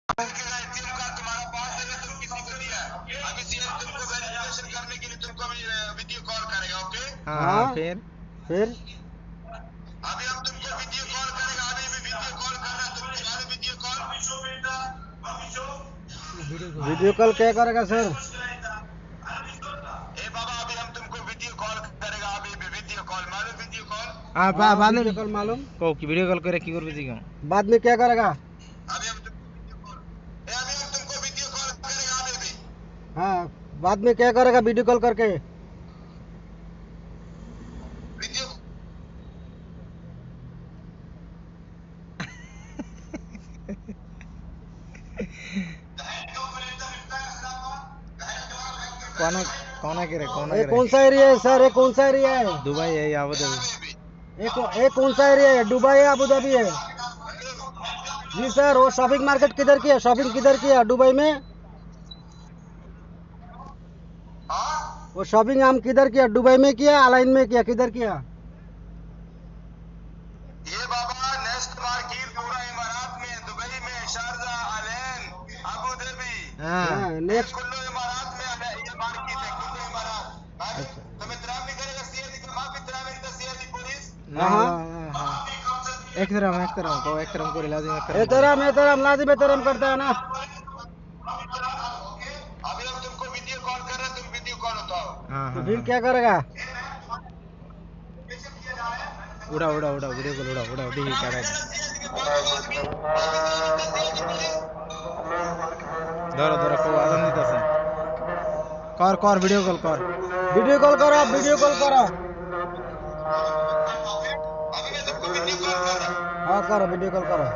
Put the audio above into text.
ATM card तुम्हारा पास है, तुम किसी को दिया है। अभी सीएस तुमको वेरिफिकेशन करने के लिए तुमको वीडियो कॉल करेगा। ओके हाँ फिर अभी हम तुमको वीडियो कॉल करेगा। अभी भी वीडियो कॉल कर रहा है तुमको। अभी वीडियो कॉल वीडियो कॉल क्या करेगा सर? ए बाबा अभी हम तुमको वीडियो कॉल करेगा। अभी भी वीडियो कॉल मालूम वीडियो कॉल। बाद में वीडियो कॉल मालूम। को की वीडियो कॉल करे की करबे जी क्यों बाद में क्या करेगा? अभी हम तुमको वीडियो कॉल अभी हम तुमको वीडियो कॉल करेगा। अभी भी हाँ, बाद में क्या करेगा वीडियो कॉल करके? वीडियो कौन कौन करे ये कौन सा एरिया है सर? ये कौन सा एरिया है? दुबई है या अबू धाबी? ये कौन सा एरिया है? दुबई है, अबू धाबी है? जी सर, वो शॉपिंग मार्केट किधर की है? शॉपिंग किधर की है दुबई में? वो शॉपिंग हम किधर किया? दुबई में किया, अलाइन में किया, किधर किया? ये बाबा नेस्ट मार्केट पूरा इमारात में, दुबई में, शारजा, अलैन, अबू धाबी, हां नेक्स्ट कुल्लू इमारात में है। ये मार्केट है कुल्लू इमारात। तुम इतराम भी करेगा सीएदी का माफी इतराम इंदा सीएदी पुलिस। हां एहतराम को एहतराम करे लाजिम एहतराम लाजिम एहतराम करता है ना। अभी हम तुमको वीडियो कॉल कर रहे हैं, तुम वीडियो कॉल उठाओ। हां तो फिर क्या करेगा? उड़ा वीडियो कॉल उड़ा देखी क्या है। धरो को आदम दिताছে कर वीडियो कॉल कर। वीडियो कॉल करो, वीडियो कॉल करो। अभी मैं तुमको वीडियो कॉल कर रहा हूं। हाँ करो, वीडियो कॉल करो।